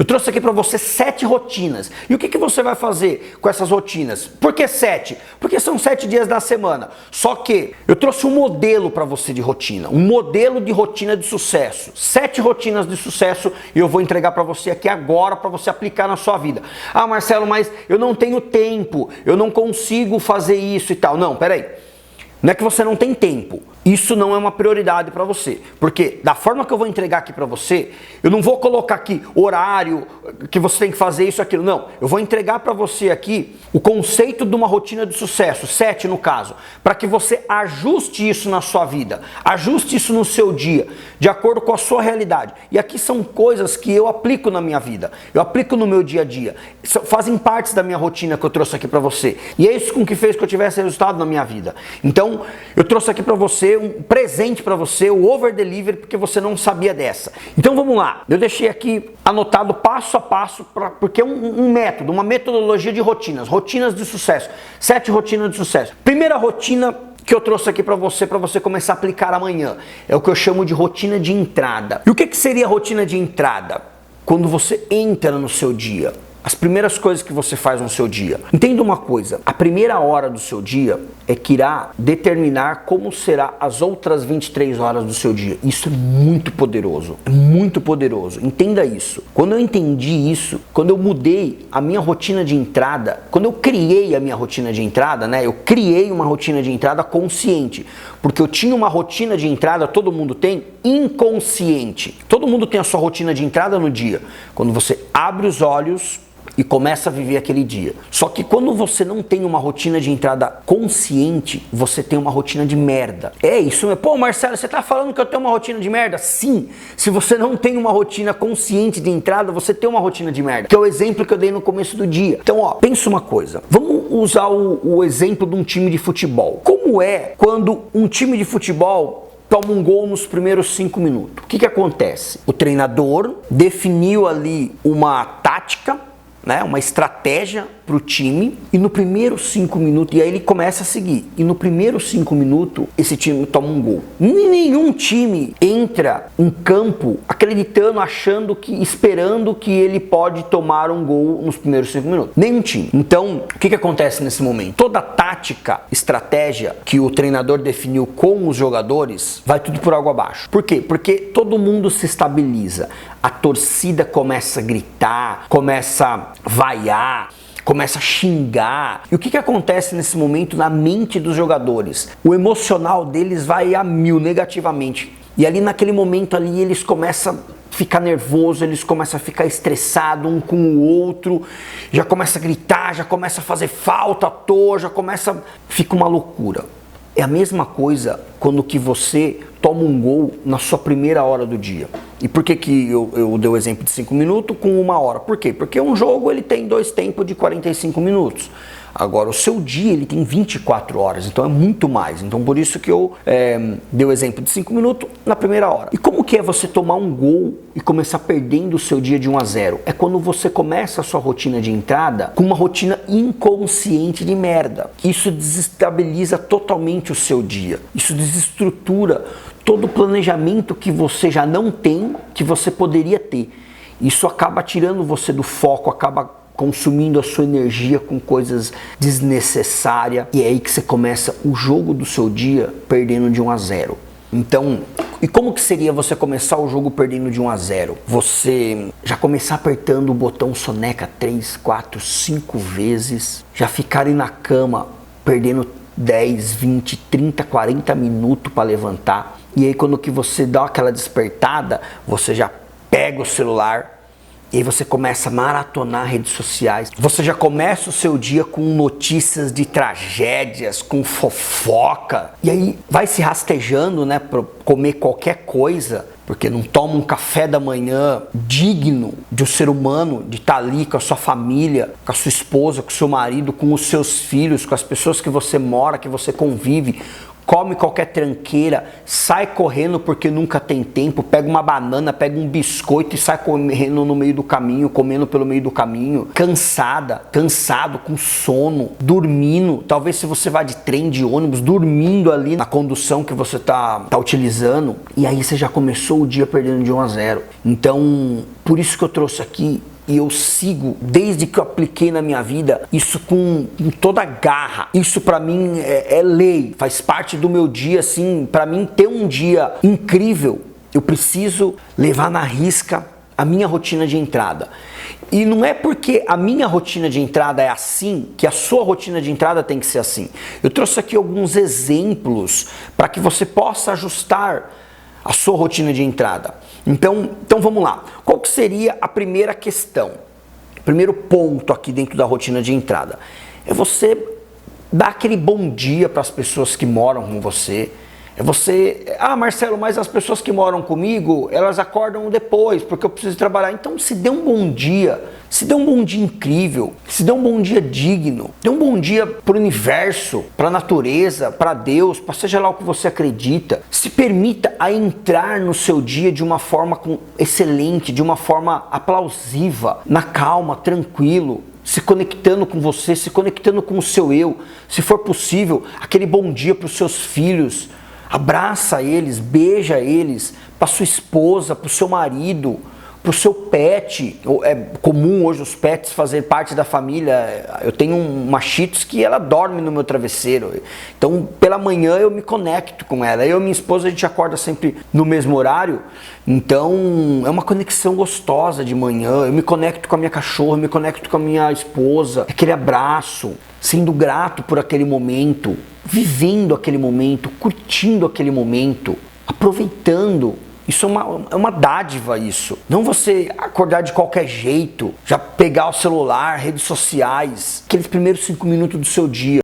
Eu trouxe aqui para você 7 rotinas. E o que você vai fazer com essas rotinas? Por que 7? Porque são 7 dias da semana. Só que eu trouxe um modelo para você de rotina, um modelo de rotina de sucesso. 7 rotinas de sucesso e eu vou entregar para você aqui agora para você aplicar na sua vida. Ah, Marcelo, mas eu não tenho tempo, eu não consigo fazer isso e tal. Não, peraí. Não é que você não tem tempo. Isso não é uma prioridade para você. Porque da forma que eu vou entregar aqui para você, eu não vou colocar aqui horário, que você tem que fazer isso, aquilo. Não, eu vou entregar para você aqui o conceito de uma rotina de sucesso, 7 no caso, para que você ajuste isso na sua vida, ajuste isso no seu dia, de acordo com a sua realidade. E aqui são coisas que eu aplico na minha vida, eu aplico no meu dia a dia, fazem parte da minha rotina que eu trouxe aqui para você. E é isso com que fez que eu tivesse resultado na minha vida. Então, eu trouxe aqui para você um presente para você, o over delivery, porque você não sabia dessa. Então vamos lá, eu deixei aqui anotado passo a passo, porque é um método, uma metodologia de rotinas de sucesso, 7 rotinas de sucesso. Primeira rotina que eu trouxe aqui para você começar a aplicar amanhã, é o que eu chamo de rotina de entrada. E o que seria a rotina de entrada? Quando você entra no seu dia. As primeiras coisas que você faz no seu dia. Entenda uma coisa, a primeira hora do seu dia é que irá determinar como será as outras 23 horas do seu dia. Isso é muito poderoso, entenda isso. Quando eu entendi isso, quando eu mudei a minha rotina de entrada, quando eu criei a minha rotina de entrada, né? Eu criei uma rotina de entrada consciente, porque eu tinha uma rotina de entrada, todo mundo tem, inconsciente. Todo mundo tem a sua rotina de entrada no dia. Quando você abre os olhos e começa a viver aquele dia. Só que quando você não tem uma rotina de entrada consciente, você tem uma rotina de merda. É isso mesmo. Pô, Marcelo, você tá falando que eu tenho uma rotina de merda? Sim. Se você não tem uma rotina consciente de entrada, você tem uma rotina de merda. Que é o exemplo que eu dei no começo do dia. Então, ó, pensa uma coisa. Vamos usar o exemplo de um time de futebol. Como é quando um time de futebol toma um gol nos primeiros 5 minutos? O que acontece? O treinador definiu ali uma tática, né, uma estratégia para o time, e no primeiro 5 minutos, e aí ele começa a seguir, e no primeiro 5 minutos esse time toma um gol. Nenhum time entra em campo acreditando, achando que, esperando que ele pode tomar um gol nos primeiros 5 minutos. Nenhum time. Então, o que acontece nesse momento? Toda tática, estratégia que o treinador definiu com os jogadores, vai tudo por água abaixo. Por quê? Porque todo mundo se estabiliza. A torcida começa a gritar, começa a vaiar, começa a xingar. E o que acontece nesse momento na mente dos jogadores? O emocional deles vai a 1000 negativamente. E ali naquele momento ali eles começam a ficar nervosos, eles começam a ficar estressados um com o outro, já começa a gritar, já começa a fazer falta à toa, fica uma loucura. É a mesma coisa quando que você toma um gol na sua primeira hora do dia. E por que eu dei o exemplo de 5 minutos com 1 hora? Por quê? Porque um jogo ele tem 2 tempos de 45 minutos. Agora, o seu dia ele tem 24 horas, então é muito mais. Então, por isso que eu dei o exemplo de 5 minutos na primeira hora. E como que é você tomar um gol e começar perdendo o seu dia de 1-0? É quando você começa a sua rotina de entrada com uma rotina inconsciente de merda. Isso desestabiliza totalmente o seu dia. Isso desestrutura todo o planejamento que você já não tem, que você poderia ter. Isso acaba tirando você do foco, acaba consumindo a sua energia com coisas desnecessárias, e é aí que você começa o jogo do seu dia perdendo de 1-0. Então, e como que seria você começar o jogo perdendo de 1-0? Você já começar apertando o botão soneca 3, 4, 5 vezes, já ficarem na cama perdendo 10, 20, 30, 40 minutos para levantar, e aí quando que você dá aquela despertada, você já pega o celular, e aí você começa a maratonar redes sociais. Você já começa o seu dia com notícias de tragédias, com fofoca. E aí vai se rastejando, né, para comer qualquer coisa, porque não toma um café da manhã digno de um ser humano, de estar ali com a sua família, com a sua esposa, com o seu marido, com os seus filhos, com as pessoas que você mora, que você convive. come qualquer tranqueira, sai correndo porque nunca tem tempo, pega uma banana, pega um biscoito e sai correndo no meio do caminho, comendo pelo meio do caminho, cansado, com sono, dormindo, talvez se você vai de trem, de ônibus, dormindo ali na condução que você tá utilizando, e aí você já começou o dia perdendo de 1 a 0. Então, por isso que eu trouxe aqui, e eu sigo, desde que eu apliquei na minha vida, isso com toda a garra. Isso pra mim é lei, faz parte do meu dia, assim, pra mim ter um dia incrível, eu preciso levar na risca a minha rotina de entrada. E não é porque a minha rotina de entrada é assim, que a sua rotina de entrada tem que ser assim. Eu trouxe aqui alguns exemplos para que você possa ajustar a sua rotina de entrada. Então vamos lá. Qual que seria a primeira questão? O primeiro ponto aqui dentro da rotina de entrada é você dar aquele bom dia para as pessoas que moram com você. É você, Marcelo, mas as pessoas que moram comigo, elas acordam depois, porque eu preciso trabalhar. Então se dê um bom dia, se dê um bom dia incrível, se dê um bom dia digno, dê um bom dia para o universo, para a natureza, para Deus, para seja lá o que você acredita. Se permita a entrar no seu dia de uma forma excelente, de uma forma aplausiva, na calma, tranquilo, se conectando com você, se conectando com o seu eu. Se for possível, aquele bom dia para os seus filhos. Abraça eles, beija eles, para sua esposa, para o seu marido, para o seu pet. É comum hoje os pets fazerem parte da família. Eu tenho uma Shih Tzu que ela dorme no meu travesseiro. Então pela manhã eu me conecto com ela. Eu e minha esposa, a gente acorda sempre no mesmo horário. Então é uma conexão gostosa de manhã. Eu me conecto com a minha cachorra, eu me conecto com a minha esposa. Aquele abraço, sendo grato por aquele momento, vivendo aquele momento, curtindo aquele momento, aproveitando. Isso é uma dádiva, isso. Não você acordar de qualquer jeito, já pegar o celular, redes sociais, aqueles primeiros 5 minutos do seu dia.